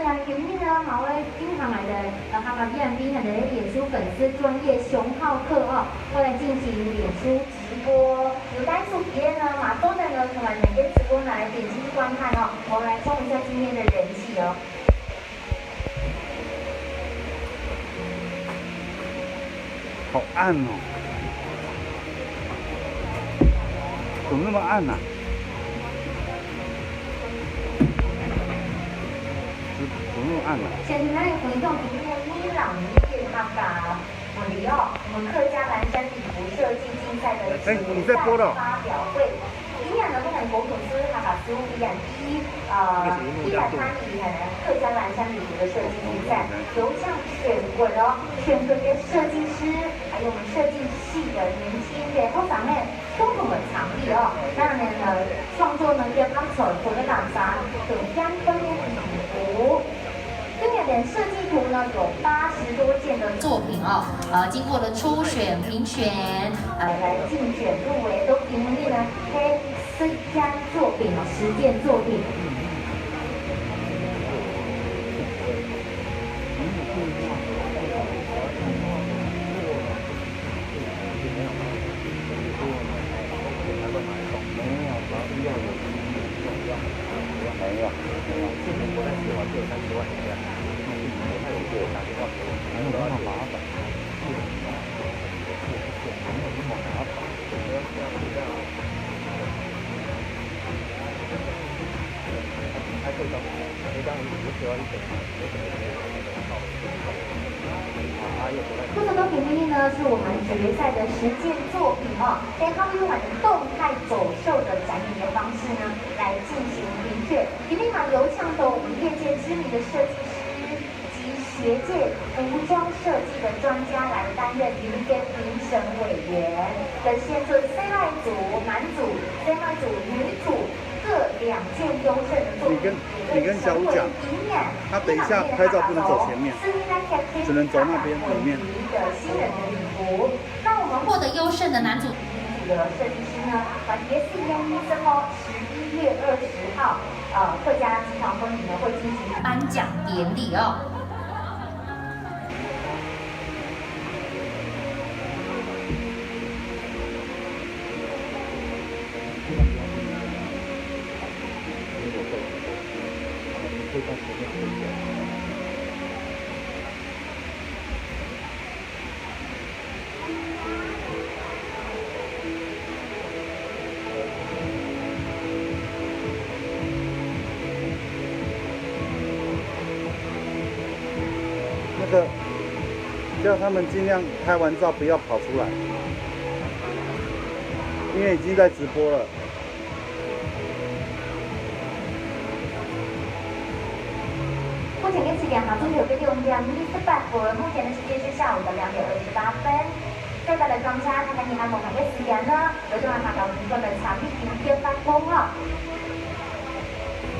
啊，今日呢，马威银行来的哈巴 B&B 的脸书粉丝专业熊浩克哦，会来进行脸书直播。有单数体验呢，马多的呢，从每天直播呢来点击观看哦。我们来冲一下今天的人气哦。好暗哦，怎么那么暗呢？怎么那么暗呢？现在回动平面伊朗夜哈嘎里奥，我们客家蓝山礼服设计竞赛的你在播了？发表会。伊朗的不能国土是哈巴斯乌比亚第一100摊里客家蓝山礼服的设计竞赛，由这样选过哦，选出的设计师，还有我们设计系的年轻人，后上面共同的场地哦，当然呢，创作呢要刚手做的港啥，有相关的礼服。今年的设计图呢有80多件的作品哦，经过了初选、评选，来竞选入围，都评为呢黑家作品哦，10件作品。没有，去年我在写完就有30万人家，他有给我打电话说，没有那么麻烦，没有那么麻烦，还可以当，没当你不需要一整，这个作品里呢是我们决赛的10件作品哦，在他们用我们动态走秀的展演的方式呢来进行评选，一定嘛由向的我们业界知名的设计师及学界服装设计的专家来担任评审委员，跟先做 C 麦组、男组、C 麦组、女组各2件优胜的作品。你跟小吴讲，他等一下拍照不能走前面，只能走那边里面。新人的礼服，那我们获得优胜的男主的设计师呢，也是1月20号，客家集团婚礼呢会进行颁奖典礼哦。那个叫他们尽量拍完照不要跑出来，因为已经在直播了。目前跟起点航中有个用量28分，目前的时间是下午的2点28分。现在的庄家，看看你还某个时间呢？有这样达到一个的场地停电翻工了。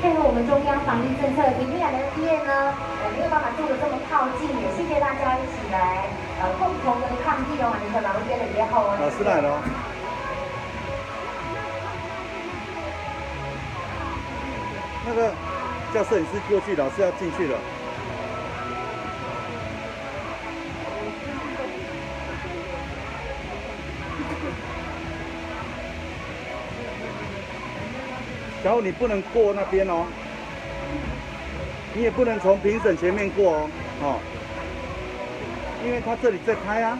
配合我们中央防疫政策，平平的业呢，没有办法住得这么靠近，也谢谢大家一起来共同的抗疫哦，你可老业的也好哦。老师来了哦。那个叫摄影师过去，老师要进去了。然后你不能过那边哦，你也不能从评审前面过哦，哦，因为他这里在拍啊。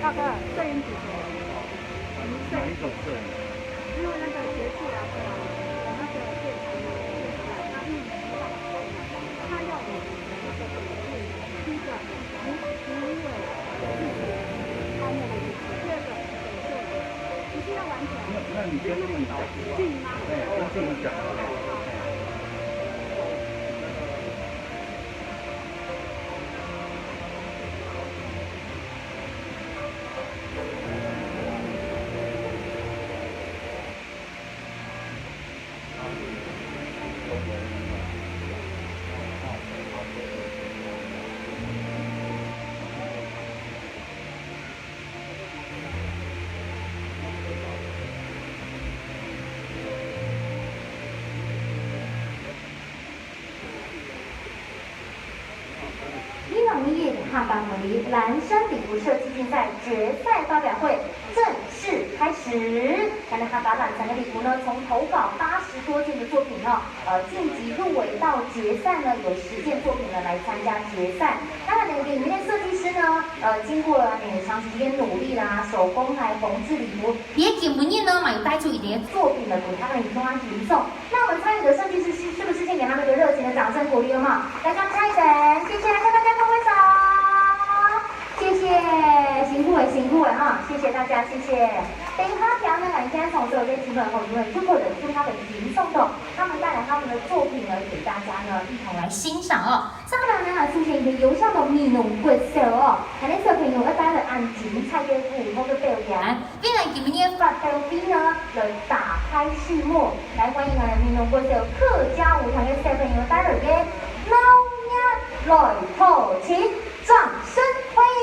那个摄影组的，哪一种摄影？因为那个节气啊，对啊，我那个电台有电台，他因为他要我们的那个本地第一个你有他们的第二个本色，不是要完全。那你跟静讲，静吗？哎，跟静讲。汉巴姆尼蓝山礼服设计竞赛决赛发表会正式开始。那汉巴蓝山的礼服呢，从投稿80多件的作品哦，晋级入围到决赛呢，有10件作品呢来参加决赛。当然，里面的设计师呢，经过了长时间努力啦，手工来缝制礼服，也今年呢，买带出一点作品呢，给他们中央评送。那我们参与的设计师是不是先给他们一个热情的掌声鼓励了嘛？大家开等，谢谢，跟大家挥挥手。谢谢，辛苦了，辛苦了哈！谢谢大家，谢谢。等他条呢，今天从所有这几本后因为如果忍住他的吟诵的，他们带来他们的作品呢，给大家呢一同来欣赏哦。上面呢出现一个优秀的米农怪兽哦，那小朋友要带着安静菜叶布那个表演，未来今年发表会呢来打开序幕，来欢迎我们米农怪兽客家舞团的小朋友带来嘅老娘来头琴。掌声欢迎！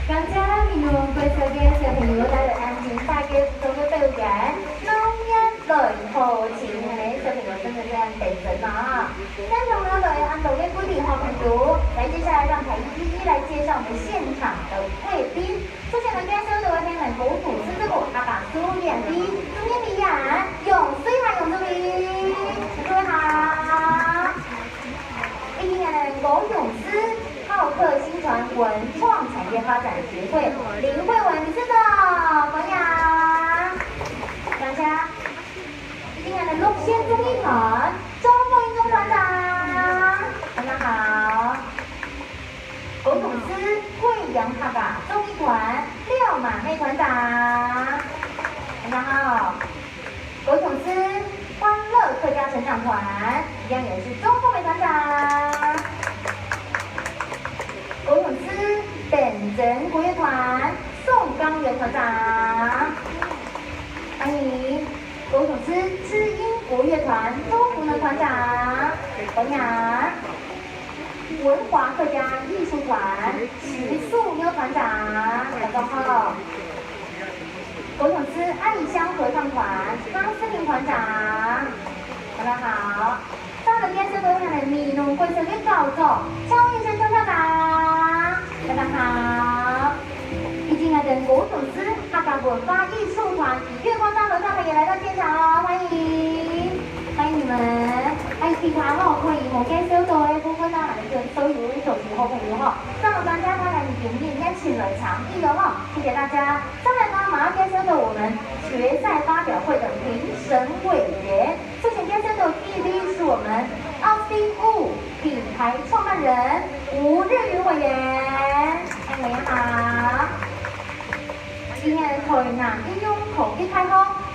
感謝民眾貴州嘅小朋友帶來安靜大嘅普通嘅表演，濃一來豪情嘅小朋友真的非常認真啊！現場呢，來按照嘅規定和評讀，來接下來讓台一一來介紹我們現場的貴賓。首先呢，介紹到我哋嘅古土司之部，阿爸蘇演的朱燕美演，永雖還永助理，各位好。第一年古永司。浩克新传文创产业发展协会林慧文理事长，欢迎。大家，今天的陆县综艺团周凤英中团长，大家好。古董司惠阳哈嘎综艺团廖马妹团长，大家好。古董司欢乐客家成长团一样也是周凤美团长。古董司本真国乐团宋刚元团长，欢迎古董司知音国乐团周福能团长，欢迎文华客家艺术团徐素妞团长，大家好。古董司爱乡合唱团张思明团长，大家好。上的电视都看的米农贵生的教授肖医生肖校长，大家好。已经来的古董司客家文化艺术团月光大合唱团也来到现场哦，欢迎，欢迎你们。还有其他可以我介绍到的部分呢，还是所有手机好朋友哈。那么专家他来点点也请了强力的哈，谢谢大家。再来呢，马上介绍到我们决赛发表会的评审委员。目前介绍的第一是我们奥斯汀物品牌创办人吴日云委员，欢迎好。今天台南应用口译开通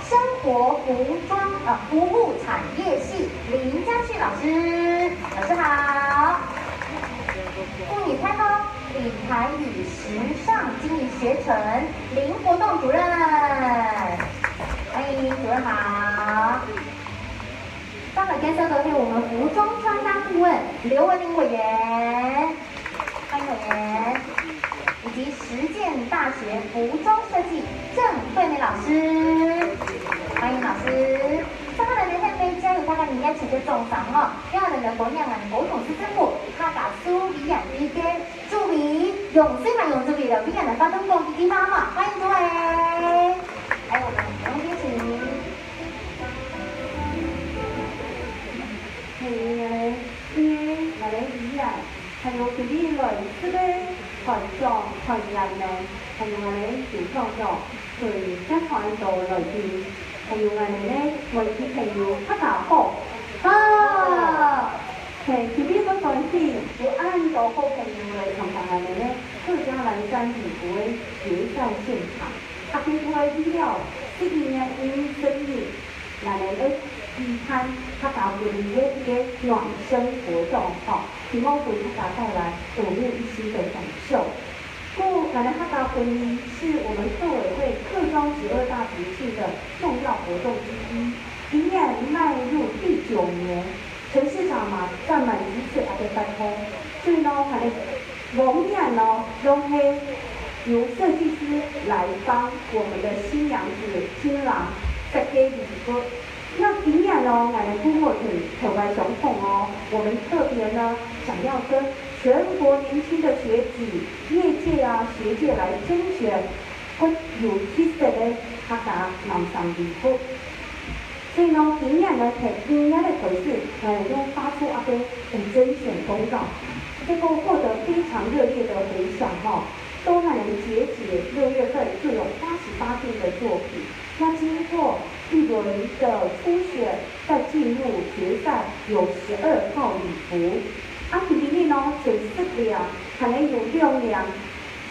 生活服务产业系林嘉旭老师，老师好。妇女开通品牌与时尚经营学程林活动主任，欢迎主任好。上海介绍的是我们服装穿搭顾问刘文玲委员，欢迎委员，以及实践大学服装设计郑惠美老师，欢迎老师。上海的人在飞加有大概你应该直接走上哦，因为我们的国娘啊，古董师师傅他把苏比亚一边助理永虽然永助理的比亚的发动工地方嘛，欢迎诸位，还有我们杨天晴。我哋依人係我哋啲類似咧群眾群人咧，係用我哋小創作去一團度裏邊，係用我哋咧為啲朋友黑打波啊！係佢呢個陣時要按照好朋友嚟同我哋咧客家南山羽服嘅決賽現場，特別出來資料，今年因生日，我哋咧。一餐客家文的一个暖身活动，希望为大家带来耳目一新的感受。我们客家文是我们客委会客庄12大节庆的重要活动之一，今年迈入第9年，陈市长嘛占满一次阿的拜通，所以呢，往年呢都是由设计师来帮我们的新娘子、新郎设计礼服。那今年呢，我们部落挺外总统哦，我们特别呢想要跟全国年轻的学子、业界啊、学界来甄选，有特色的客家南山礼服。所以呢，今年呢，今年的头是用发出阿个甄选公告，结果获得非常热烈的回响哈，都还能截止6月份就有88件的作品。那经过一轮的初选，再进入决赛，有12套礼服。其里面呢，选4辆，可能有6辆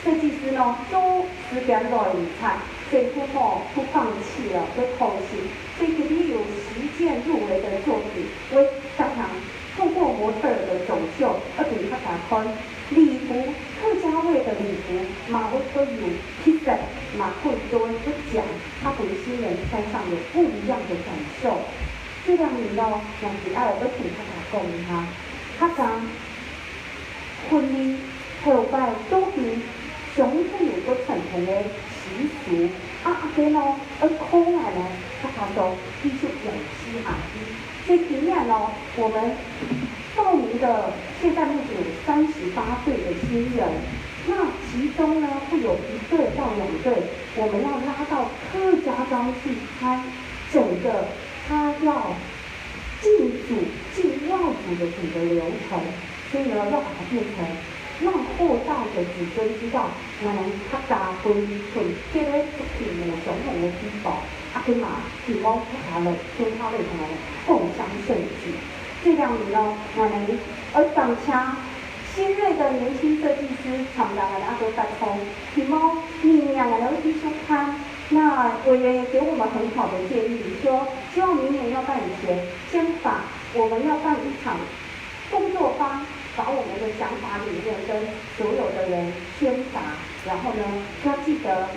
设计师呢都识别乱彩，所以不放弃了，不放弃。所以这里有10件入围的作品，为大家透过模特的走秀，而给他打开礼服，客家味的礼服，马会都有披萨，马会都会讲，他给新人穿上有不一样的感受。这样你呢，让其他人都请他打工哈。他讲婚礼后拜都比熊会有个传统的习俗，对咯，可能呢，他都必须养鸡啊鸡，所以今年呢，我们报名的现在目前有38对的新人，那其中呢会有1对到2对，我们要拉到客家庄去参整个他要进组进外组的整个流程，所以呢要把它变成让后代的子孙知道，我们客家婚婚这个族群的传统的基宝，跟嘛提高客家人天花类同埋共襄盛举。这2年呢，我们感谢新锐的年轻设计师参加我们阿多大通，提供明年我们艺术刊。那委员也给我们很好的建议，说希望明年要办以前，先把我们要办一场工作坊，把我们的想法理念跟所有的人宣达，然后呢，要记得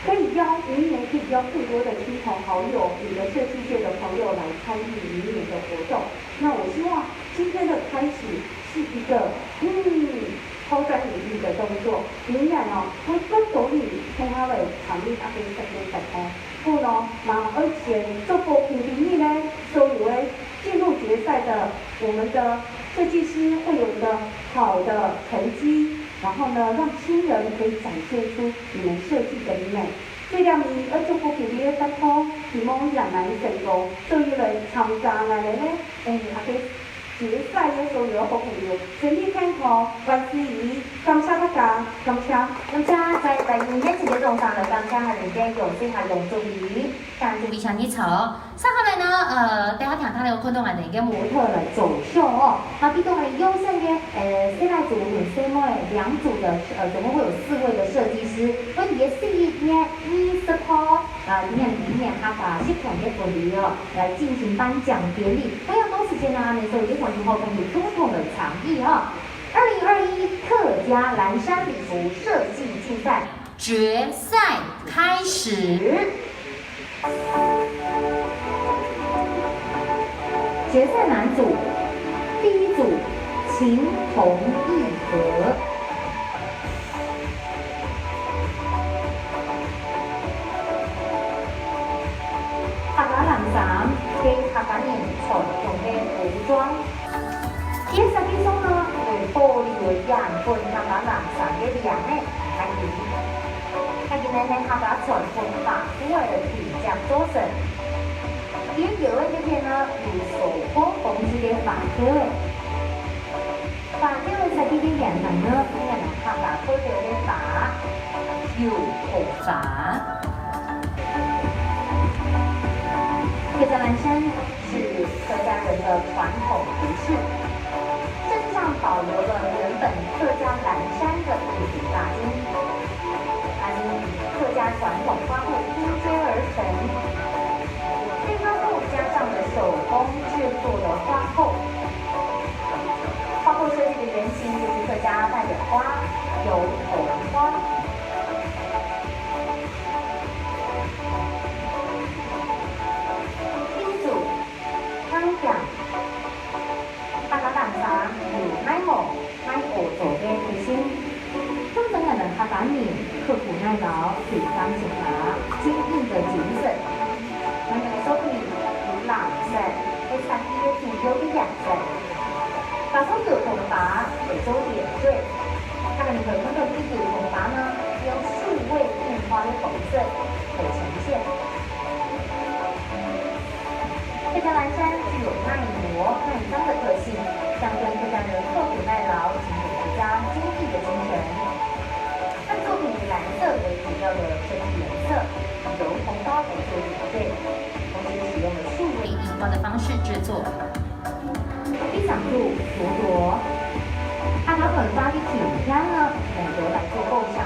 可以明年可以邀更多的亲朋好友、你的设计界的朋友来参与明年的活动。那我希望今天的开始是一个抛砖引玉的动作，明年哦，会更多你听下来场面阿边实际实况。不咯，而且做过评比呢，所有的进入决赛的我们的设计师会有一个好的成绩，然后呢，让新人可以展现出你们设计的美。这2年做过评比的实况，希望人难成功，对于来参加我哋呢，阿边。决赛的所有好朋友，身体健康，万事如意，感谢大家，感谢。咁家在第2天前嘅路上嚟，感謝係你嘅用心係用足意，但係非常之潮。上後來呢，大家聽他哋看到我哋嘅模特嚟走秀哦，那呢度係優勝嘅現代組同 C 妹2組的總共會有4位的設計師，所以也是一年20號明年他把系統嘅福利哦，來進行頒獎典禮。還有多時間呢，你所以歡迎後跟你總統的倡議啊。2021客家藍山禮服設計競賽決賽開始。決賽男組，第1組秦同義和。客家藍衫嘅客家人傳統嘅服裝。其實呢種呢，玻璃嘅樣本客家藍衫嘅樣呢，係呢係客家傳統白虎嘅皮夾做成。啲油嘅呢邊呢，有手工縫製嘅髮條，髮條嘅設計嘅顏色呢，係客家特有嘅髮，油頭髮。客家藍衫是客家人的傳統服飾。保留了原本客家藍山的藝術大廳，它是以客家傳統花布拼接而成，配花布加上了手工製作的花扣，花扣設計的原型就是客家代表花油頭花。第1組香港客家藍衫有耐磨、耐磨做嘅特性，象徵人的客家人刻苦耐勞、水剛直達、堅硬的精神。我哋嘅作品有藍色、係設計嘅主要嘅顏色，把手油頭髮嚟做點綴。它嘅你可以看到呢油頭髮呢，用數位變化嘅縫製嚟呈現。客家藍衫具有耐磨、耐髒的特性，象徵客家人刻苦耐勞、勤俭持家、堅毅的精神。但作品以藍色為主要的設計顏色，由紅花來做點綴，同時使用了數位印花的方式製作。第3組朵朵，客家文化的景象呢，用朵來做構想，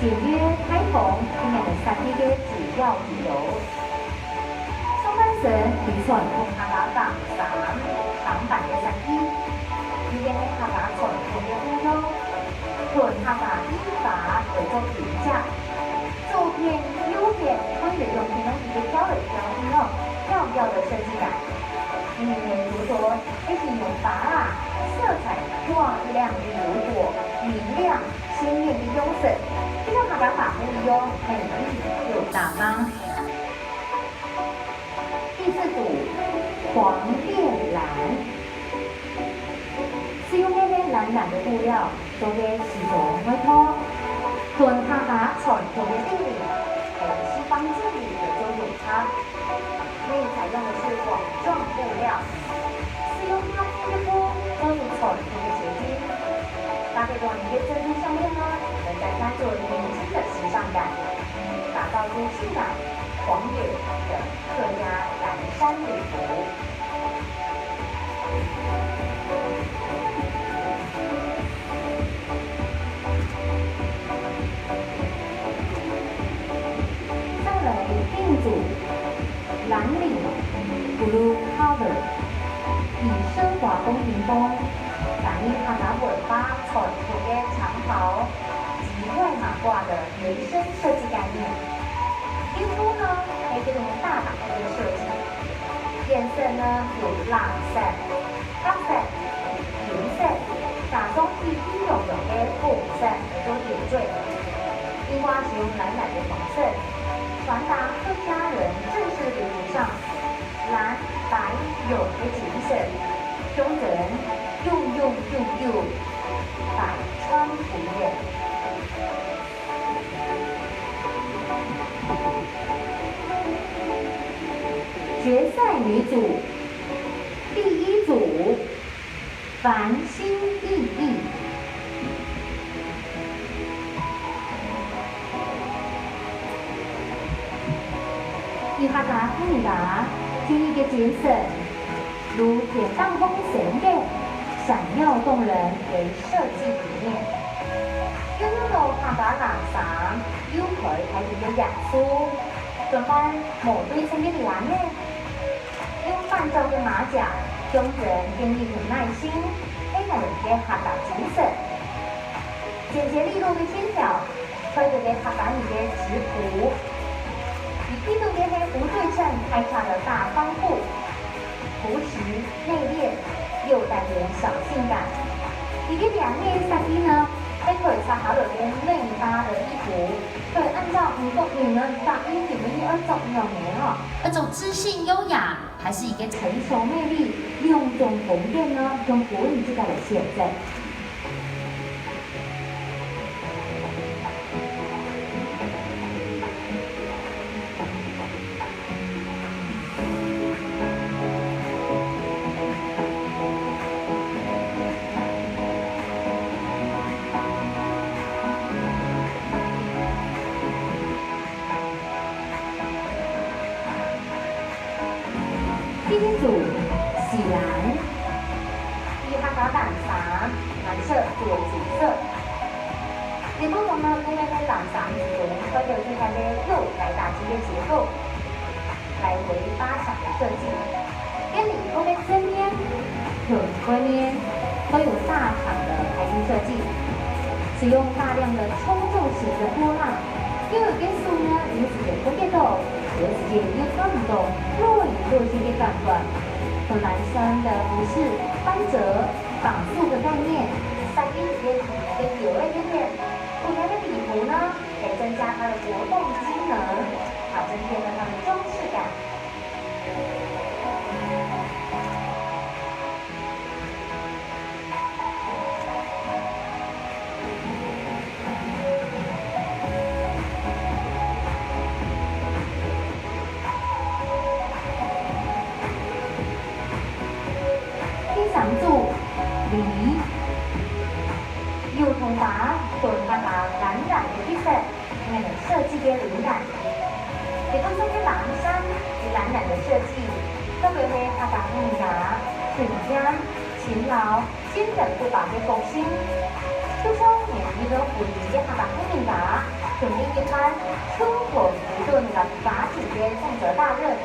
簡約開縫，今年的設計嘅主要理由。神比傳統客家藍衫長版嘅設計，呢啲係客家傳統嘅風裝，純客家衣法嚟做評價。照片優點分別用其中一個挑嚟挑去咯，漂亮的設計感。如說一形容髮色彩光亮如朵，明亮、鲜艳的用色，就像它的马布一样美丽又大方。第四组黄叶蓝，使用呢蓝蓝的布料做嘅时装外套，和它把传统的地理还有西方建筑的做有差。内采用的是网状布料，使用它的布做有传统的结晶，搭配到你的珍珠项链呢，能再加做年轻的时尚感，打造出性感狂野的客家蓝山礼服。再来第五组蓝领 Blue Color， 以奢华宫廷风反映它的尾巴传统的长袍及外马褂的原生设计概念。皮肤呢，还这种大胆的设计，颜色呢有蓝色、黑色、银色，打中皮肤柔柔的红色来做点缀。樱花使用蓝蓝的黄色，传达客家人正式的礼服上蓝白有的景色，中人用，百川不厌。决赛女组第一组繁星熠熠，以客家風格建議嘅展示，如鐵當風閃嘅閃耀動人為設計理念，運用到客家藍衫、腰腿睇住嘅元素，準備模對稱嘅藍呢，用泛皺嘅馬甲，中人建議有耐心，ให้人嘅客家景色，簡潔利落嘅線條，推到嘅客家人嘅直譜。一度嘅黑不对称开叉的大方裤，朴实内敛又带点小性感。一个两面设计呢，还可以参考了边内搭的衣服，可以按照你们搭衣服的而走样哦，那种知性优雅，还是一个成熟魅力，用种红店呢，用国语这个来现在。第一组喜蓝，以客家蓝衫蓝色做主色。也不同呢，因为在蓝衫之中，会有这它的肉来打击的结构，来为发展的设计。跟里头的正面、臀外面都有大场的排印设计，使用大量的冲皱型的波浪，因为有些数呢，有时间不跌到。有时间又看不懂若隐若现的感官，和男生的服饰翻折、绑束的概念，设计也跟有了一点不一样的礼服呢，可以增加它的活动机能，好增添了它的装饰感。梨，幼童拔做它蓝染的绿色，那个设计的灵感。也就是这蓝山与蓝染的设计，特别是它把那个品香、勤劳、坚韧不拔的个性，就像年一个回忆的它把那个肯定一番生活不断的拔起的重责大任。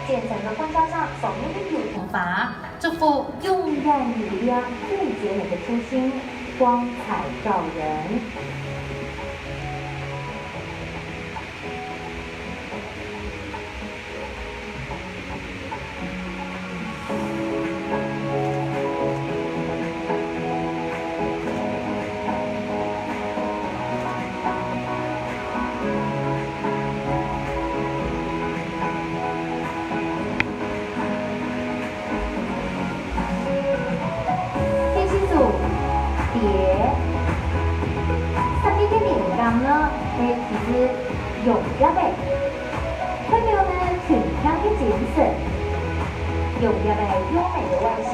建成的婚纱上手面的有头发，这副用染力量最绝美的初心，光彩照人。设计嘅灵感呢，其实用一嘅，佢哋呢全香嘅景色，用一嘅优美嘅外形，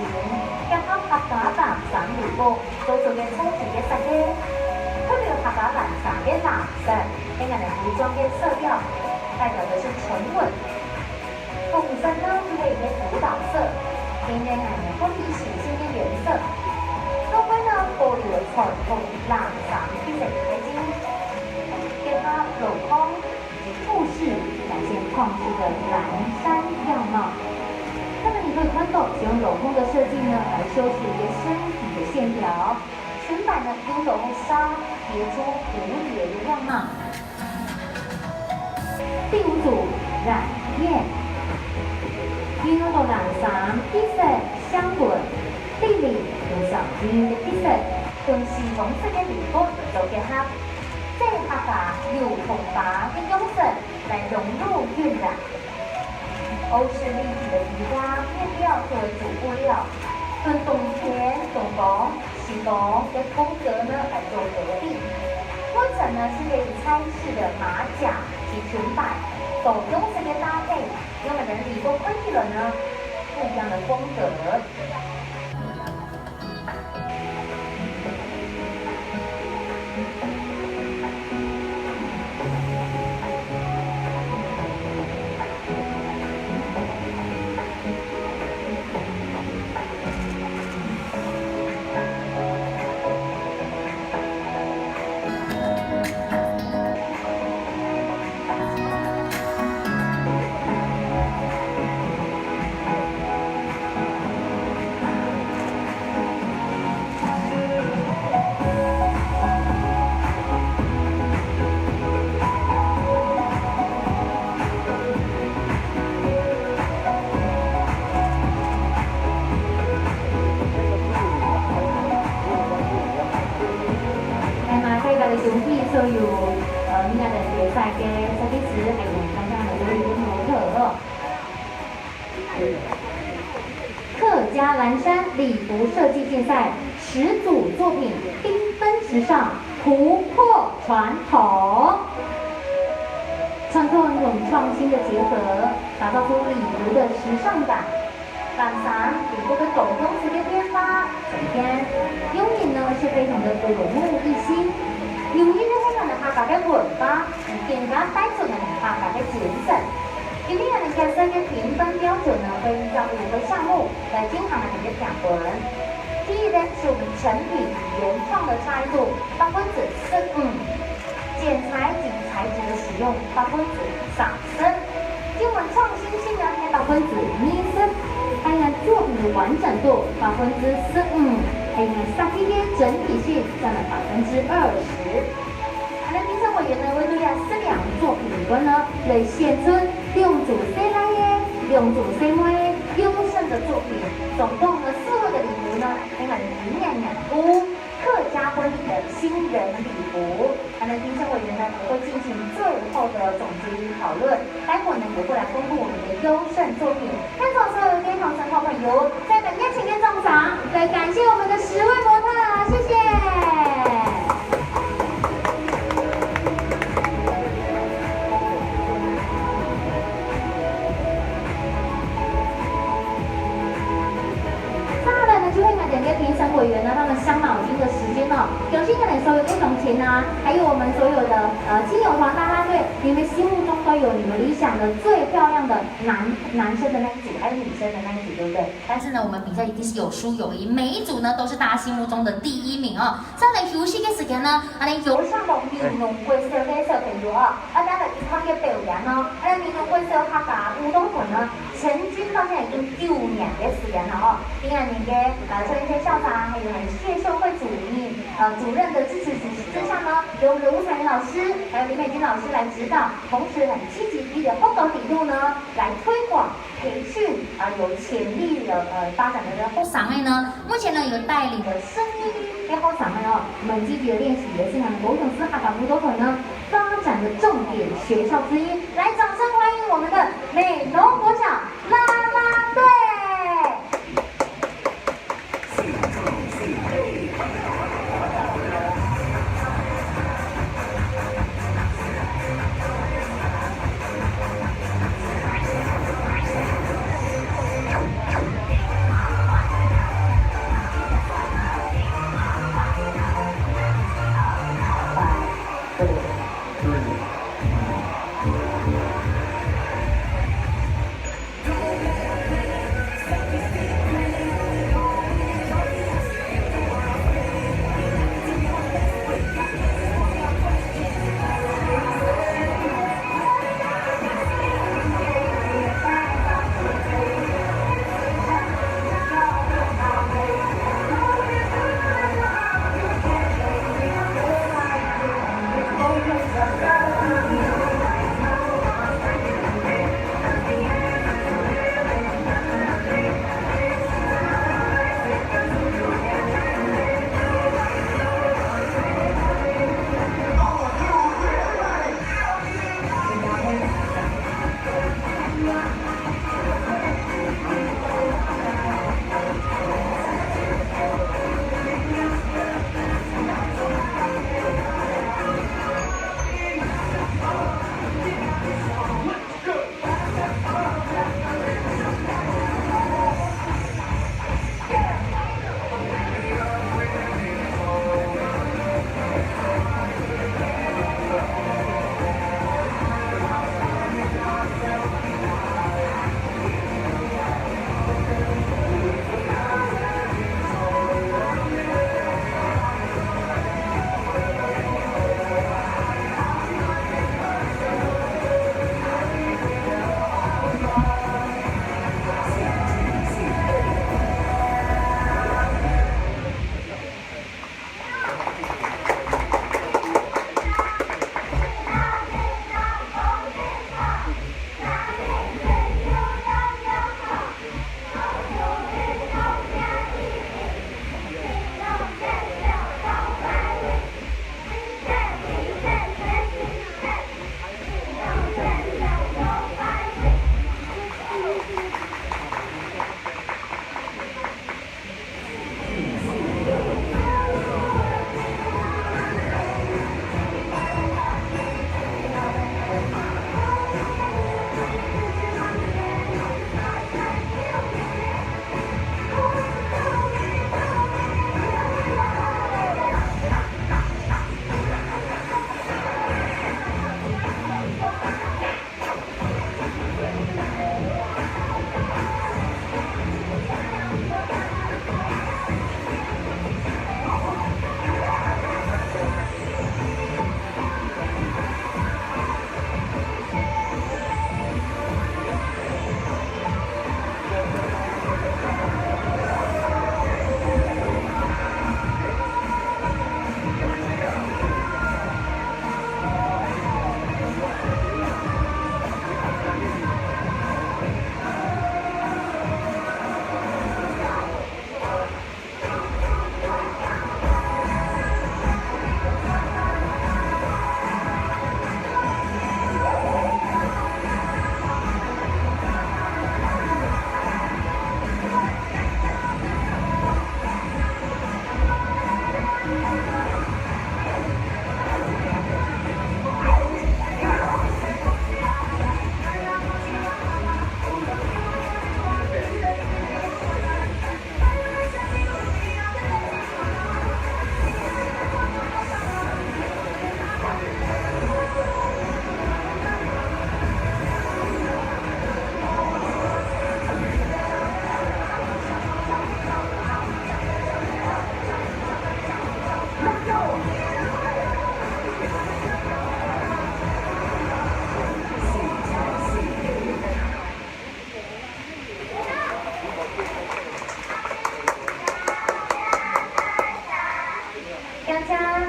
加上客家蓝闪如光，做出嘅充实嘅设计。佢哋客家蓝闪嘅蓝色，给人服装嘅色调，代表的是沉稳。红色呢，就係一個主導色，俾人分別顯現嘅顏色。相關呢，保留傳統藍閃配色嘅精，結合镂空、複式，展現創新的藍山樣貌。那麼你可以看到，使用镂空的設計呢，來修飾一個身體的線條。裙擺呢，用镂空紗疊出蝴蝶的樣貌。第五組染艷。見到藍閃配色相滾，地裡有小金嘅配色，同時紅色嘅禮服做結合，這客家有紅白嘅用色來融入暈染。歐式立體的提花面料作為主布料，跟冬天、東風、西風嘅風格呢來做合璧。或者呢是可以拆式的馬甲及裙擺，手用色嘅搭配。因為人禮服分體了呢，不一樣的風格。总体所有你那的比賽嘅設計師係用剛剛的所有的模特哦。客家藍山禮服設計競賽10組作品繽紛時尚，突破傳統。傳統與創新的結合，打造出禮服的時尚感。藍閃禮服的走用式嘅編發，整天用品呢是非常的耳目一新。用呢啲香港人客家嘅文化，更加帶出人客家嘅精神。因為人嘅設計評分標準呢，會依照5個項目來進行人嘅評分。第一呢，是我們成品原創的差異度，8分子15；剪裁及材質的使用，8分子3分；英文創新性呢，8分子2分；還有作品的完整度，8分之15。還有設計嘅整體性佔了20%。那評審委員呢，會對這4項作品裡邊呢，來選出2組最大嘅、2組最美優勝的作品。總共呢4位的禮服呢，還有營養養膚客家婚禮的新人禮服。那評審委員呢，會進行最後的總結與討論。待會呢，也會來公布我們的優勝作品。看到所有的電廠生活朋友，在本熱情的掌聲，來感謝我們的10位模特，謝謝。評審委員呢，他們傷腦筋的時間呢，相信可能所有的總前啊，還有我們所有的親友團啦啦隊，你們心目中都有你們理想的最漂亮的男生的那一組，還有女生的那一組，對不對？但是呢，我們比賽一定是有輸有贏，每一組呢都是大家心目中的第1名哦。在我哋休息嘅時間呢，我哋有上到民農會社嘅小朋友啊，大家一塊嘅表演呢，民農會社客家舞蹈團呢，成軍到現在已經9年嘅時間了哦。今年嘅陳一校長還有謝秀慧主任的支持之下呢，由我們的吳彩玲老師還有李美君老師來指導，同時很積極地報導底路呢，來推廣培訓有潛力的發展的後上面呢，目前呢有帶領的聲音嘅後上面哦，我們積極的練習也是我們高雄市客家舞蹈團呢發展的重點學校之一。來，掌聲歡迎我們的美濃國小啦啦隊。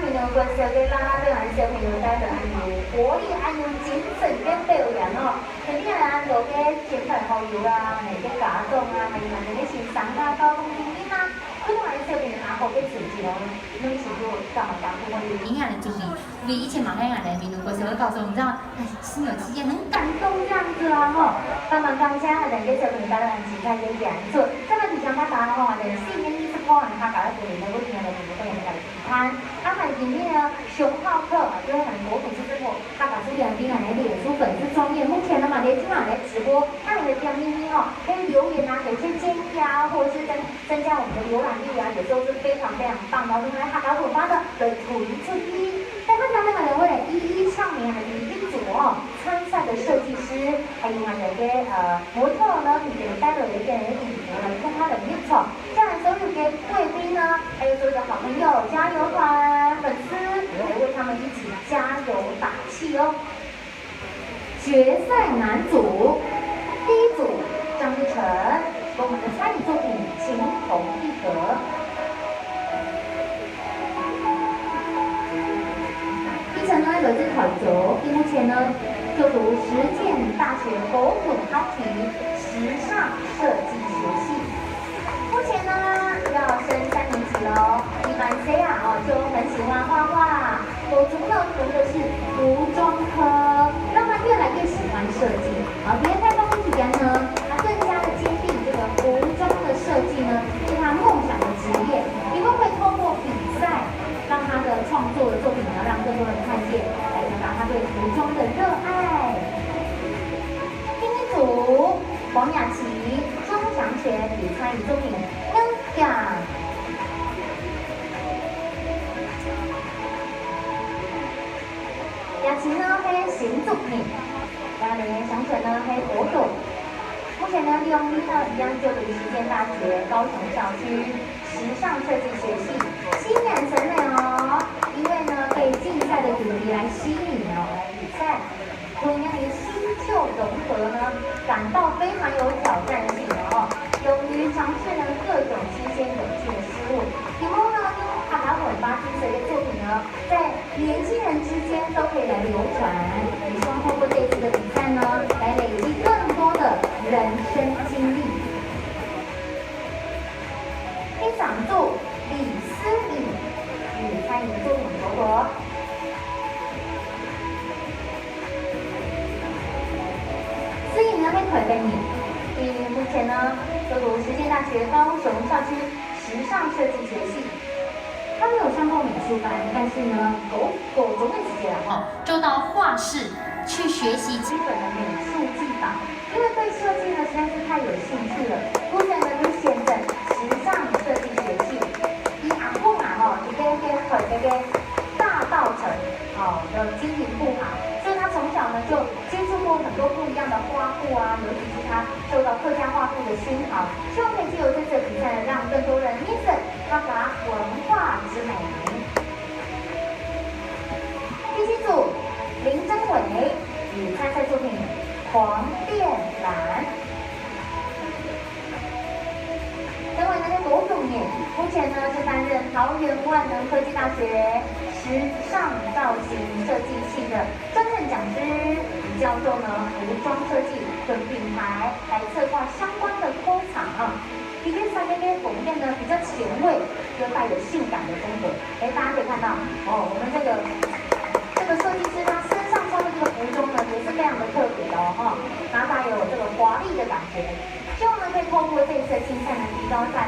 民有关小嘅啦啦队还是小朋友带着安有活力、安有精神嘅表演哦。肯定系安做嘅亲朋好友啊，嚟嘅家长啊，还有人哋嘅先生啊、交通经理啊，可能还是小朋友拿好嘅成绩哦，拢是做干嘛干嘛的。营养的主题，因为以前马黑俺的民族国学会告诉我们，这样哎，心有戚戚，很感动这样子啊哈。慢慢讲起来，人嘅小朋友带来很精彩嘅演出，再来提倡他打吼，人4年1次考，他搞到4年的问题呢，民族会员来谈。他还里面呢，熊浩克就是很国土之后，他把这两边啊来脸书粉丝专业，目前呢嘛，连经常来直播，那你的点咪咪哦，可以留言啊，有些建议啊，或者是增加我们的浏览率啊，有时候是非常非常棒的。另外，他搞火花的图一出一，在他家那个人为了一一唱名的一组哦，参赛的设计师，还有俺的模特呢，你给带了一点礼物来看他的演出，这样所有给贵宾呢，还有所有的好朋友、加油团、粉丝，来为他们一起加油打气哦。决赛男组，第一组张立成跟我们的参与作品《情同一格》。一成呢来自考族，目前呢就读实践大学狗总哈提时尚设计学系。目前呢要升3年级喽。一般谁啊就很喜欢画画，狗族呢读的是服装科，让他越来越喜欢设计。别人在高中期间呢，他更加的坚定这个服装的设计呢是他梦想的职业，以后会透过比赛，让他的创作的作品呢让更多人看见，来表达他对服装的热爱。第一组黄雅琪、钟祥全与参与作品《恩感》。雅琪呢係新作品，然後呢祥全呢係活動。目前呢2名呢一樣就讀實踐大學高雄校區時尚設計學系，新眼神美哦，因為呢被競賽的主題來吸引哦，來比賽，所以呢新舊融合呢感到非常有挑戰性哦，勇於嘗試呢各種新鮮有趣的事物。以後呢他把尾巴精髓的作品呢，在年輕人之間都可以來流傳，也希望透過這次的比賽呢，來累積更多的人生經歷。第3組李思穎與參與作品《朵朵》。思穎呢係佢嘅年，目前呢就讀實踐大學高雄校區時尚設計學系。他没有上过美术班，但是呢，狗总会直接来就到画室去学习基本的美术技法，因为对设计呢实在是太有兴趣了，目前呢就选择时尚设计学系。以阿公一个大稻埕的经营不好，所以他从小呢就接触过很多不一样的花布啊，尤其是他受到客家画布的熏陶，希望可以借由这次比赛呢，让更多人认识发达文化之美。第7组林真伟与参赛作品《黄变蓝》。真伟呢在国中年，目前呢是担任桃园万能科技大学时尚造型设计系的专任讲师，以教授呢服装设计跟品牌来策划相关的工厂里面3个缝面呢比较前卫又带有性感的风格。大家可以看到我们这个设计师他身上穿的这个服装呢也是非常的特别的然后它有这个华丽的感觉。希望呢可以透过这次的竞赛呢提高在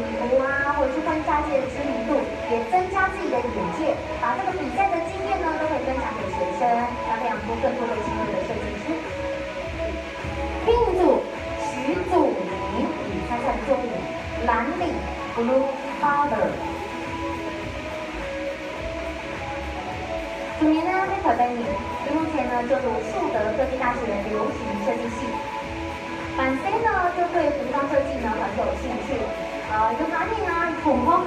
礼服啊或者是婚纱界的知名度，也增加自己的眼界，把这个比赛的经验呢都可以分享给学生，要培养出更多的新锐的设计师。另一组徐祖明与参赛的作品《蓝领 Blue Color》。主年呢是可贝尼，目前呢就读树德科技大学流行设计系。bản身呢就对服装设计呢很有兴趣，有哪里统风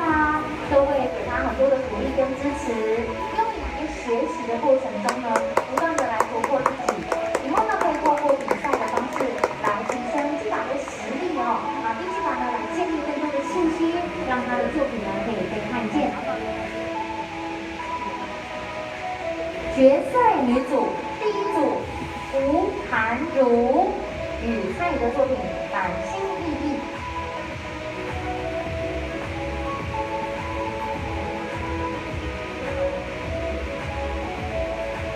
都会给他很多的鼓励跟支持，用以学习的过程中呢，不断的来突破自己，以后呢可以透过比赛的方式来提升技法的实力第技法呢来建立更多的信心，让他的作品呢可以被看见。决赛女组第一组吴涵如与参与的作品《繁星熠熠》。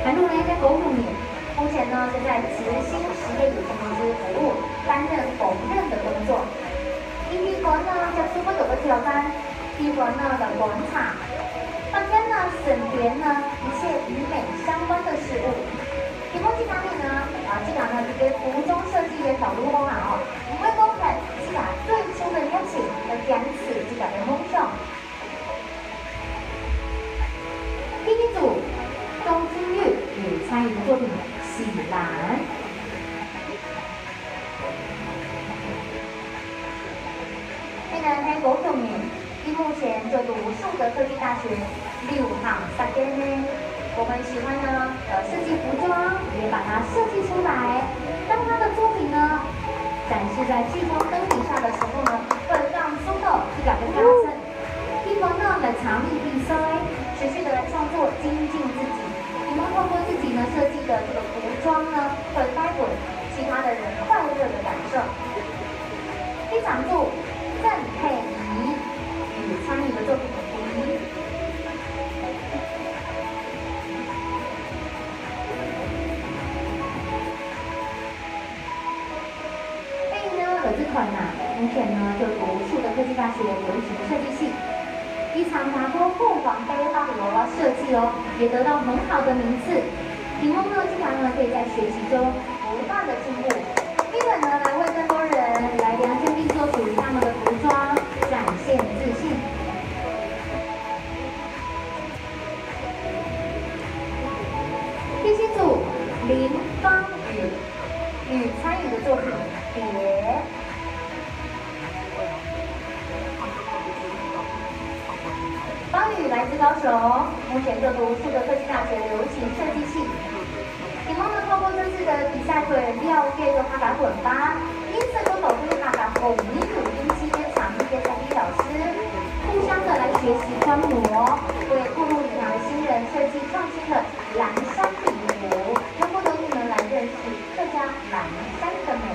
涵如呢在96年，目前呢是在慈心实业有限公司服务，担任缝纫的工作。伊呢個呢就出不同嘅挑戰，第一個呢就觀察。坊間呢審閱呢一切與美相關的事物。題目這方面呢，這個呢是對服裝設計嘅導入方案哦，唔會講係這個最初的熱情和堅持這個的夢想。第一組鍾君玉與參與的作品《喜蘭》。雖然喺96年，伊目前就讀樹德科技大學6行設計呢。我們喜歡呢，設計服裝，也把它設計出來。當他的作品呢，展示在聚光燈底下的時候呢，會讓蘇豆去感覺加深。希望呢，來長力比賽，持續的來創作，精進自己。希望透過自己呢設計的這個服裝呢，會帶給其他的人快樂的感受。第三組鄭佩儀與參與的作品《梨》。目前呢就讀樹德科技大學流行設計系，以長達多鳳凰杯芭比娃娃設計哦，也得到很好的名次。希望呢經常呢可以在學習中不斷的進步，並且呢來為更多人來量身定做屬於他們的服裝，展現自信。第七組林芳宇與參與的作品《蝶》。方宇來自高雄，目前就讀樹德科技大學流行設計系。希望呢透過這次的比賽，會了解到他的文化，因此都導入他的紅衣乳冰機跟長衣跟3D老師，互相的來學習觀摩，為步入禮堂的新人設計創新的藍山禮服，讓更多人來認識客家藍山的美。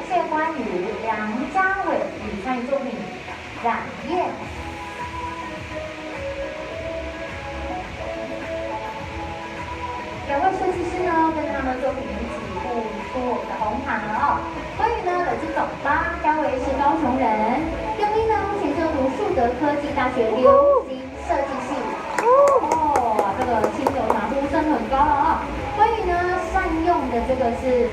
謝關宇、梁家偉與參與作品《染葉》。兩位設計師呢，跟他們作品一起步出我們的紅毯了哦。關宇呢來自總巴，家偉是高雄人。劉一呢目前就讀樹德科技大學流行設計系。哦，這個親友團呼聲很高了哦。關宇呢善用的這個是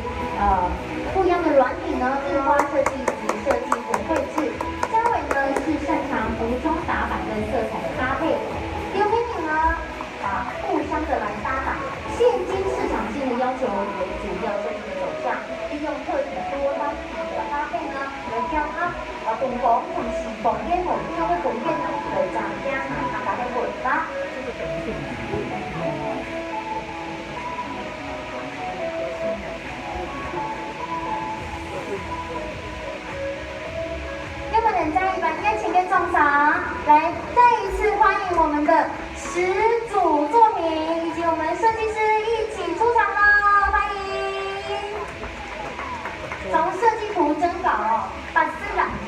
不一樣的軟體呢，印花設計及設計圖繪製。嘉偉呢是擅長服裝打版跟色彩的搭配。劉美敏呢，互相的來搭檔。現今市場性的要求為主要設計的走向，利用特體多單體的搭配呢，來將它鳳凰同時鳳煙同邊個鳳煙呢，來增加它搭配混搭。再一番熱情跟掌聲，來再一次歡迎我們的10組作品以及我們設計師一起出場了，歡迎！從設計圖徵稿哦，82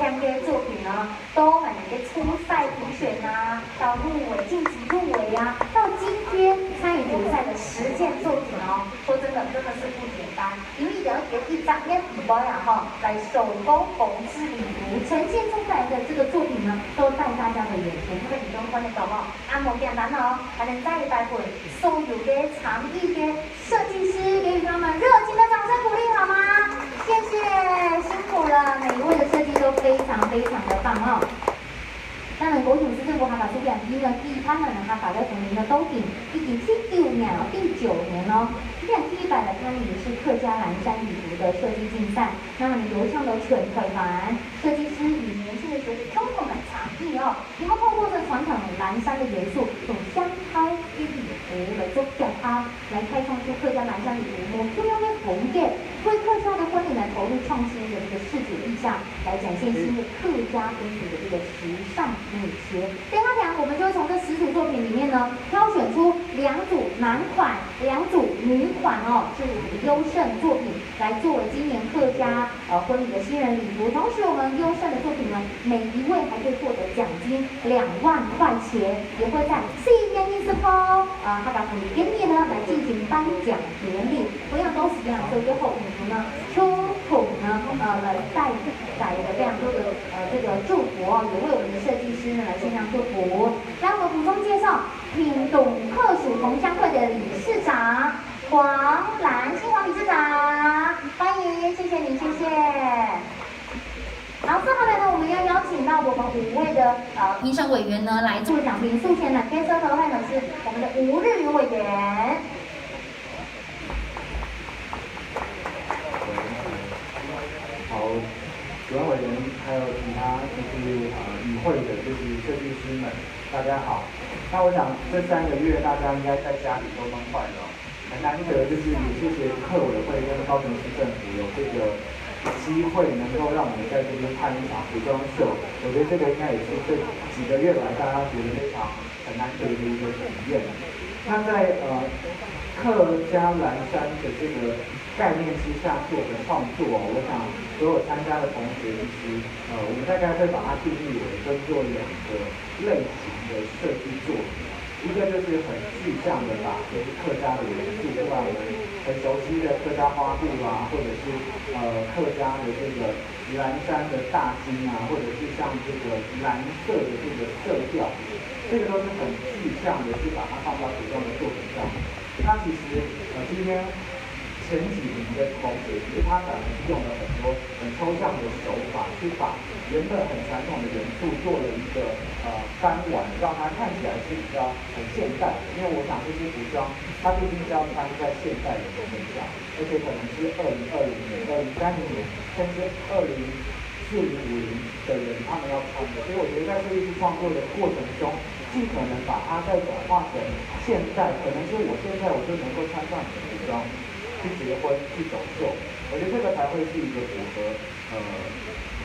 項嘅作品呢，都很嘅初賽評選啊，到入圍晉級入圍啊，到今天參與決賽的10件作品哦，說真的是不簡單，因為了解一張一保養哈，來手工縫製禮服呈現出來的這個作品呢，都在大家的眼前，這個其中關鍵到哦，按摩簡單哦，還能再一帶回所有嘅長藝嘅設計師，給予他們熱情的掌聲鼓勵好嗎？謝謝，辛苦了，每一位的設計都非常非常的棒哦。當然，高雄市政府合法書店呢，第一攤呢，合法嘅同年嘅都已經第9年咯，第9年咯。第一版的它也是客家蓝山礼服的设计竞赛，那么流畅的全腿环，设计师与年轻的学子充分的差异哦，然后透过这传统蓝山的元素，用香胎与礼服来做表达，来开创出客家蓝山礼服不一样的风格，为客家的婚礼来投入创新的这个视觉意象，来展现新的客家风俗的这个时尚美学。等一下，我们就会从这10组作品里面呢，挑选出2组男款、2组女款哦，是我们的优胜作品，来作为今年客家婚礼的新人礼服。同时，我们优胜的作品呢，每一位还可以获得奖金2万块钱，也会在4月20号客家婚礼典礼呢来进行颁奖典礼。同样都是这样，所以最后礼服呢，出土呢来带的非常多的这个祝福哦，也为我们的设计师呢来献上祝福。来，我们补充介绍屏东客属同乡会的理事长黄兰新黄理事长，欢迎，谢谢你，谢谢。好，接下来呢，我们要邀请到我们5位的评审委员呢来做奖评。术前呢，跟车头会呢是我们的吴日宇委员。好，主办委员还有其他就是与会的就是设计师们，大家好。那我想这3个月大家应该在家里都闷坏了，很难得就是也谢谢客委会跟高雄市政府有这个机会能够让我们在这边看一场服装秀，我觉得这个应该也是这几个月来大家觉得非常很难得的一个体验。那在客家蓝山的这个概念之下做的创作哦，我想所有参加的同学其实我们大概会把它定义为分作2个类型的设计作品。一个就是很具象的把就是客家的元素，不管我们很熟悉的客家花布啊，或者是客家的这个蓝山的大金啊，或者是像这个蓝色的这个色调，这个都是很具象的，是把它放到服装的作品上。那其实今天前几名的同学，其实他可能用了很多很抽象的手法，去把原本很传统的元素做了一个翻玩，让它看起来是比较很现代的。因为我想这些服装，它毕竟是要穿在现代人的身上，而且可能是2020年、2030年，甚至2040、50的人他们要穿的。所以我觉得在这一次创作的过程中，尽可能把它再转化成现在，可能是我现在我就能够穿上你的服装。去结婚、去走秀，我觉得这个才会是一个符合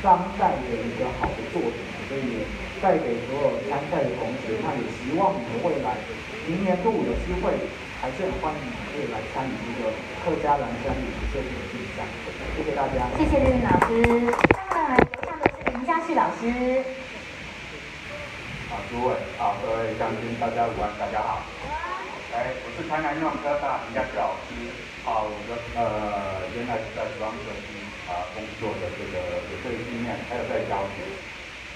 当代的一个好的作品，所以也带给所有参赛的同学，那也希望你们未来明年度有机会，还是很欢迎你们可以来参与这个客家蓝山礼服设计的竞赛。谢谢大家。谢谢日云老师。接下来留下的是林嘉旭老师。诸位各位将军，大家午安，大家好。我是台南运动科大林嘉旭老师。我的原来是在服装设计工作的这个有这个经验，还有在教学。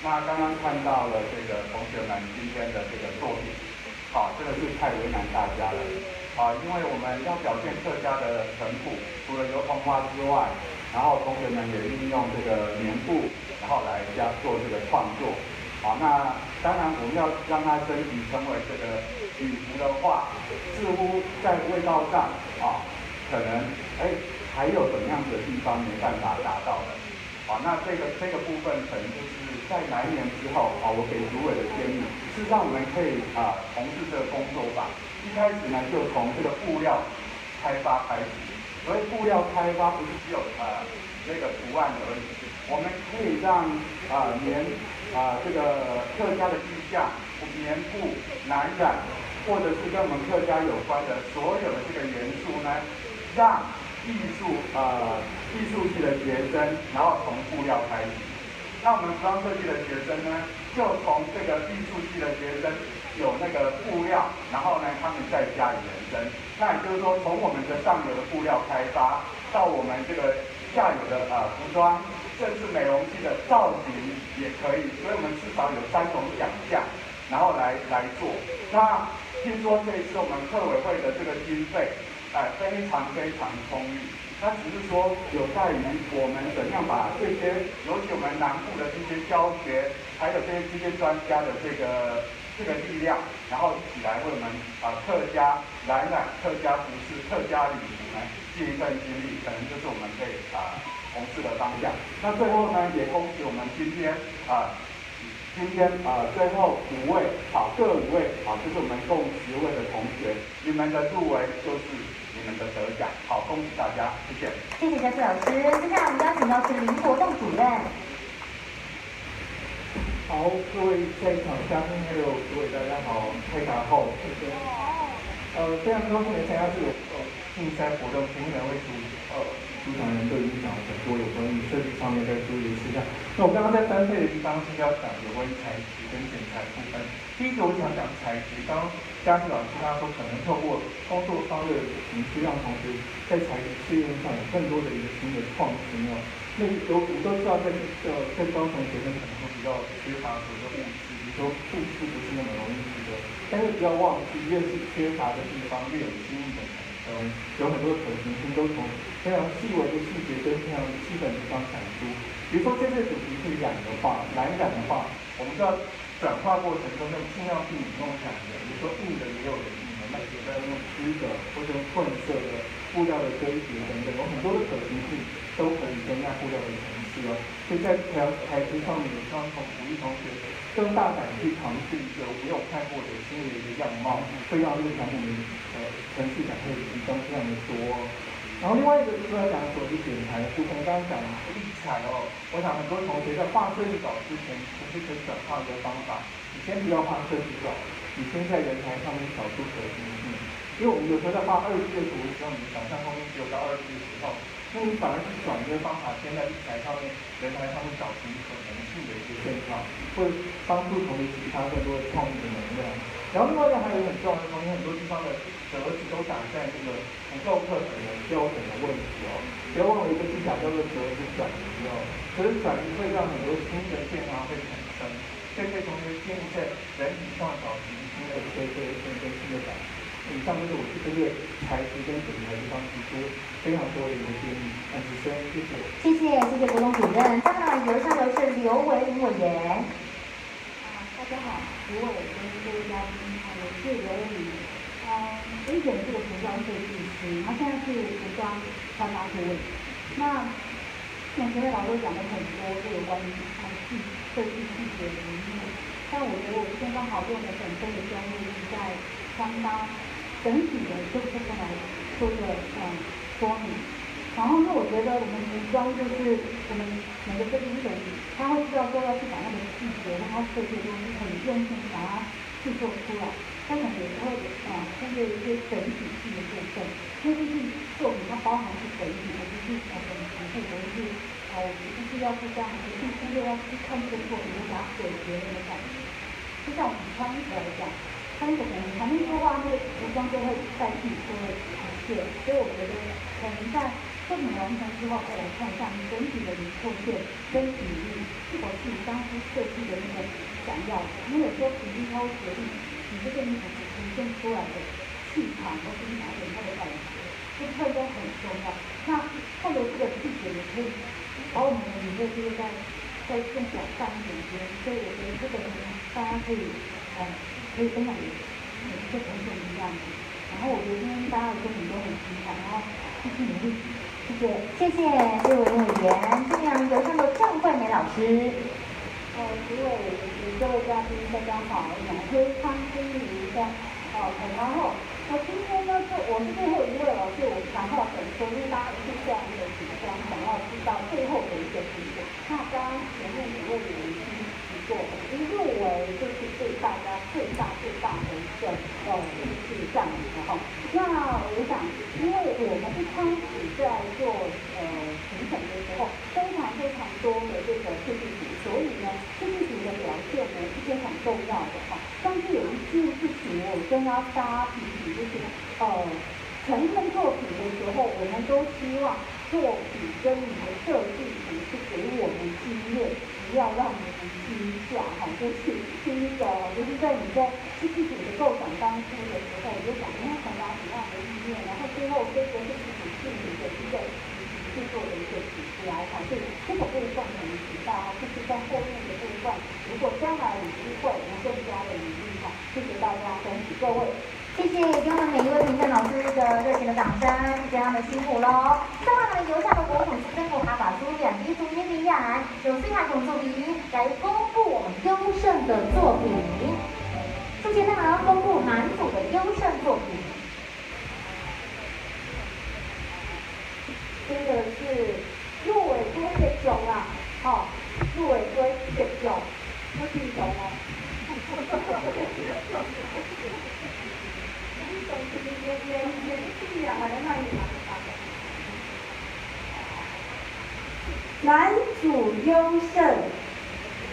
那刚刚看到了这个同学们今天的这个作品，真的是太为难大家了。因为我们要表现客家的淳朴，除了油桐花之外，然后同学们也运用这个棉布，然后来做这个创作。那当然我们要让它升级成为这个礼服的话，似乎在味道上可能还有怎么样的地方没办法达到的。那这个部分可能就是在来年之后我给主委的建议，事实上我们可以从事这个工作法。一开始呢，就从这个布料开发开始。所谓布料开发，不是只有这个图案而已，我们可以让这个客家的意象、棉布、蓝染，或者是跟我们客家有关的所有的这个元素呢，让艺术系的学生，然后从布料开始。那我们服装设计的学生呢，就从这个艺术系的学生有那个布料，然后呢，他们再加以延伸。那也就是说，从我们的上游的布料开发，到我们这个下游的服装，甚至美容器的造型也可以。所以我们至少有3种奖项，然后来做。那听说这一次我们客委会的这个经费，非常充裕。那只是说有待于我们怎样把这些，尤其我们南部的这些教学，还有这些专家的这个力量，然后一起来为我们客家染客家服饰、客家礼服呢，尽一份心力，可能就是我们可以从事的方向。那最后呢，也恭喜我们今天最后5位，各5位，就是我们共10位的同学，你们的入围就是你们的得奖。好，恭喜大家，谢谢。谢谢嘉慈老师。接下来我们邀请到是林活动主任。好，各位在场嘉宾还有诸位大家好，开卡后，谢谢。非常高兴的参加这个竞赛活动，前面2位主讲人都已经讲了很多有关于设计上面在注意的事项。那我刚刚在分配的地方是要讲有关于材质跟剪裁部分。第一个我想讲材质，刚刚嘉琪老师他说可能透过工作坊的形式，让同学在材质试验上有更多的一个新的创新哦。那我们都知道在高层学生可能会比较缺乏所谓的物质，比如说物质不是那么容易取得，但是不要忘记，越是缺乏的地方，越有新意的产生，有很多的可行性都从非常细微的细节跟非常基本的地方产出。比如说这次主题是染的话，蓝染的话，我们知道转化过程中要尽量避免用染的，比如说硬的也有人硬的，那有的用湿的或者用混色的布料的堆叠等等，有很多的可行性都可以增加布料的层次哦。所以在材质上面，也希望鼓励同学更大胆去尝试一个没有看过的新的一个样貌，会让这个产品的层次感会提升非常的多哦。然后另外一个就是要讲所谓剪裁的部分，刚刚讲立裁哦，我想很多同学在画设计稿之前，其实可以转化一个方法，你先不要画设计稿，你先在人台上面找出可行性，因为我们有时候在画2D的图的时候，你的想象空间只有到2D的时候，那你反而是转一个方法，先在立裁上面、人台上面找寻可能性的一个现象，会帮助同学激发更多的创意的能量。然后另外一个还有很重要的东西，很多地方的折子都打在这个不够课程的标准的问题哦。不要忘了一个技巧叫做折子转移哦，折子转移会让很多新的线条会产生，所以对同学建议在人体上找寻新的跟新的感。以上就是我针对材质跟剪裁地方提出非常多的一个建议，很资深，谢谢。谢谢活动主任。接下来由上流是刘维林委员。大家好，刘伟跟各位嘉宾，我是刘伟林。我以前是个服装设计师，然后现在是服装穿搭顾问。那前面老师讲了很多就有关于设计细节的理念，但我觉得我现在刚好用的本身的专业是在穿搭整体的这部分来做一个说明。然后呢，我觉得我们服装就是我们每个设计师他会知道说要去把那个细节让他设计的东西很用心把它制作出来，但可能有时候针对一些整体性的部分，因为毕竟作品它包含是整体，而不是整体部分是我不是要去这样，不是针对要去看这个作品就把它毁别人的感觉。就像我们穿衣服来讲，穿衣服可能旁边说话那个服装就会代替说的呈现，所以我觉得可能在作品完成之后，再来看一下你整体的轮廓线跟比例是否是你当初设计的那个想要的。因为有时候比例它会决定你这件衣服呈现出来的气场或是你拿给人家的感觉，这特征很重要。那后头这个细节也可以把我们的理论就是在更广泛一点点，所以我觉得这个大家可以分享给每一个同学一样子。然后我觉得今天大家的作品都很精彩，然后继续努力。谢谢刘维林委员。下面由上流郑惠美老师。各位嘉宾大家好，非常欢迎在然后今天呢，我是最后一位了，所以我想要等说，因为大家是这样的紧张，想要知道最后的一个结果。那刚刚前面几位已经提过，入围就是对大家最大的一个就是这样子的哈。那我想，因为我们一开始在做评审的时候，非常多的这个设计组，所以呢，设计组的表现呢是非常重要的哈。但是有一件事情我真要大家提醒，就是呈现作品的时候，我们都希望作品跟你的设计图是给我们经验，不要让你们惊吓哈。就是第一个，就是在你在设计图的构想当初的时候，我就想你要传达什么样的意念，然后最后这个设计图是你的一个制作的一个体系来看，所以这个部分很提到，就是在后面的部分，如果将来有机会能更加的努力哈，谢谢大家，恭喜各位。谢谢，给我们每一位评审老师的热情的掌声，谢谢他们辛苦喽。今晚我们由下的国统是政府合法书院一组年龄人，由最大种作品来公布我们优胜的作品。首先呢，要公布男组的优胜作品。真的是入围多些种啊，哦，入围多些种，不是种哦。男主優勝，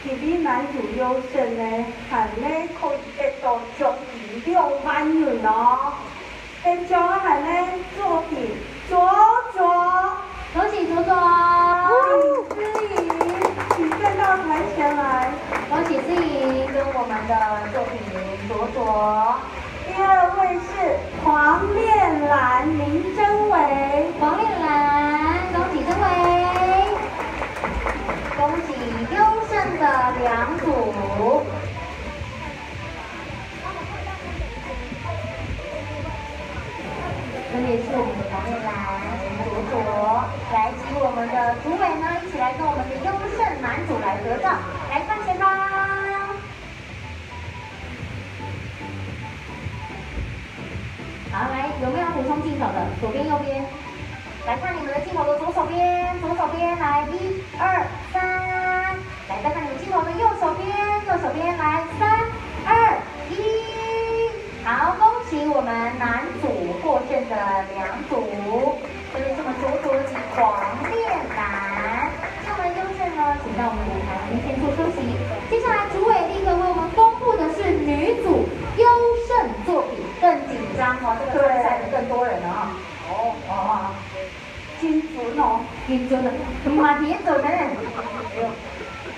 其實男主優勝呢，係咧可以得到獎品6萬元哦。得獎係咧作品左左，恭喜左左，思怡，請站到台前來。恭喜思怡跟我们的作品左左。第二位是黄炼兰林真伟，黄炼兰，恭喜真伟，恭喜优胜的两组。分别是我们的黄炼兰、左左，来请我们的主委呢一起来跟我们的优胜男主来合照，来看前方。好，来，有没有补充镜头的？左边、右边，来看你们的镜头的左手边，左手边，来1、2、3，来再看你们镜头的右手边，右手边，来3、2、1，好，恭喜我们男组获胜的两组，分别是我们左左及黄炼兰。那么优胜呢，请到我们舞台里面先做休息。接下来主委立刻为我们公布的是女组优胜作品。更紧张哦，这个参赛的更多人了啊！哦，金准哦，紧张的，马蹄准呢？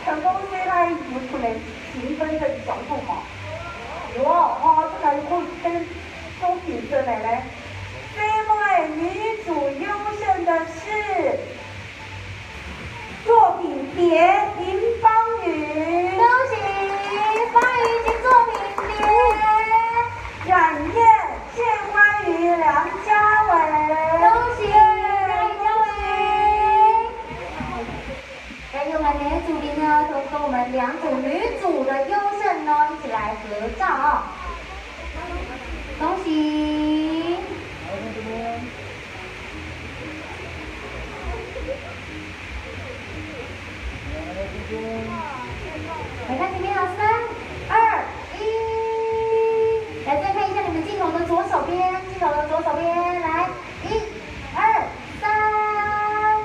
成功追他有出来评分的角度嘛？有哦，这个会跟周品生来嘞。这位女主优胜的是作品《蝶林芳雨》，恭喜方宇及作品蝶。冉燕、谢欢愉、梁家伟，恭喜梁家伟！还有我们女组里呢，都跟我们两组女组的优胜呢一起来合照哦，恭喜！来看前面了，3、2、1，来再看一下你们镜头的左手边，镜头的左手边，来1、2、3，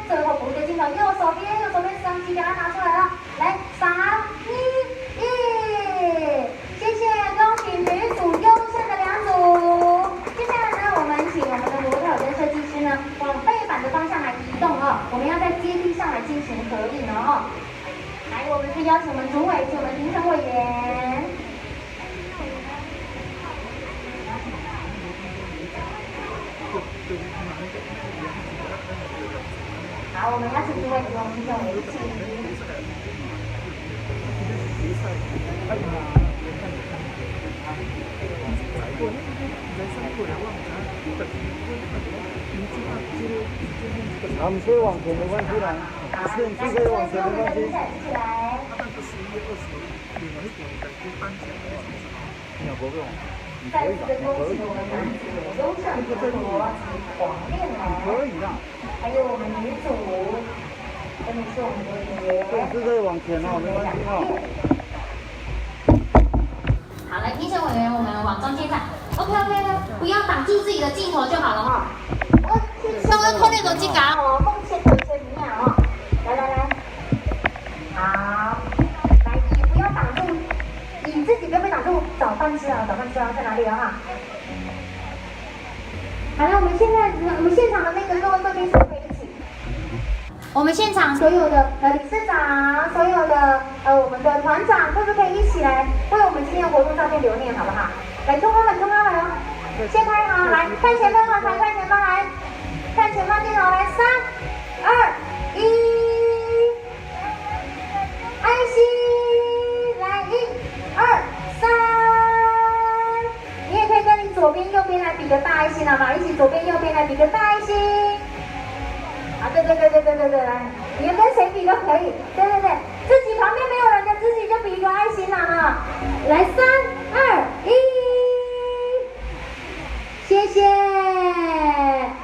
最后补一个镜头右手边，右手边摄像机给它拿出来了，来3、2、1，谢谢，恭喜女组优胜的两组。接下来呢，我们请我们的模特跟设计师呢往背板的方向来移动哦，我们要在阶梯上来进行合影哦。来，我们是邀请我们主委及我们评审委员。好，我们邀请主委及我们评审委员一起。他们可以往前没关系啦，是你可以往前没关系。起来。你有不用，你再可以的，次的恭你可以喜我们男组的优胜国及黄炼兰，可以啦。还有我们女组，分别是我们的蝶。对，可以往前哦，没关系哦。好，来评审委员，我们往中间站。OK， 不要挡住自己的镜头就好了哈。稍微扣那种机杆哦，奉献有些营养哦。来，好，来你不要挡住，你自己不要被挡住，找饭吃啊，在哪里啊哈？好了，我们现场的那个各位贵宾可以一起。我们现场所有的理事长，所有的我们的团长，可不可以一起来为我们今天的活动照片留念，好不好？来，冲开了哦！先拍好，来看前方好，看前方来，看前方镜头来，3、2、1，爱心，来1、2、3，你也可以跟你左边右好吗？一起左边右边来比个大爱心。啊，对，来，你们跟谁比都可以。对，自己旁边没有人的，自己就比一个爱心啦哈。来，3、2、1，谢谢。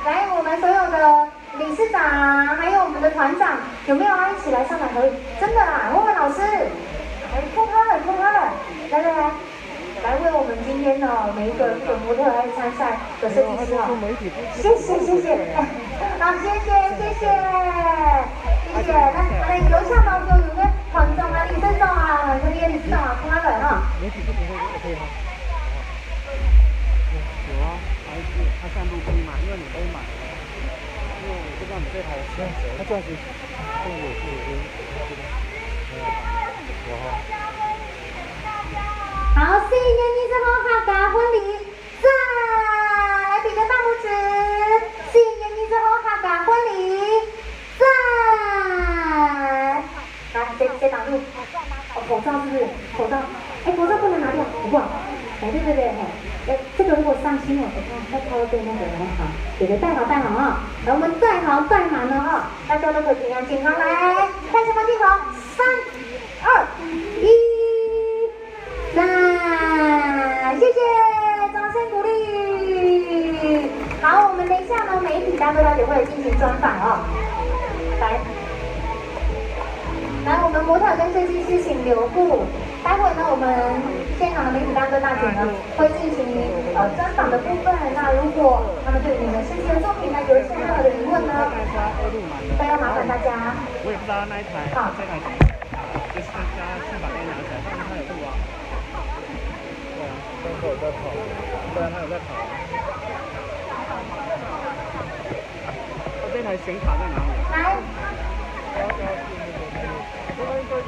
来，我们所有的理事长还有我们的团长，有没有要一起来上台合影？真的啦，问问老师。来，碰他了，来为我们今天的每一个模特来参赛的设计师哈，谢谢，好，谢谢，那有請到有咩群眾啊、理事長啊、嗰啲理事長啊，碰下來哈。媒体不可以 OK 哈。有啊，他上路可以买，因为你都买，因为我不知道你这台车，他这样子，有哈。好，4年级之后客家婚禮，讚！來比個大拇指。4年級之後客家婚禮，讚！來，誰擋住？哦，口罩是不是？口罩，哎，口罩不能拿掉，好不好？哎，對，這個如果上新聞，再偷對那個來好，給個戴好啊！來，我們戴好戴滿了哈，大家都可以平安健康來，看什麼鏡頭？3、2、1。那謝謝，掌聲鼓勵。好，我們等一下呢，媒體單位也會進行專訪哦。來，我們模特跟設計師請留步。待會呢，我們現場的媒體大哥大姐呢，會進行專訪的部分。那如果他們對你們設計的作品呢，有一些任何的疑問呢，都要麻煩大家。我也不知道那一台，好，這台就是大家先把它拿起來，但是它有路啊。对啊，有在跑，对啊，他有在跑。他这台显卡在哪里？來。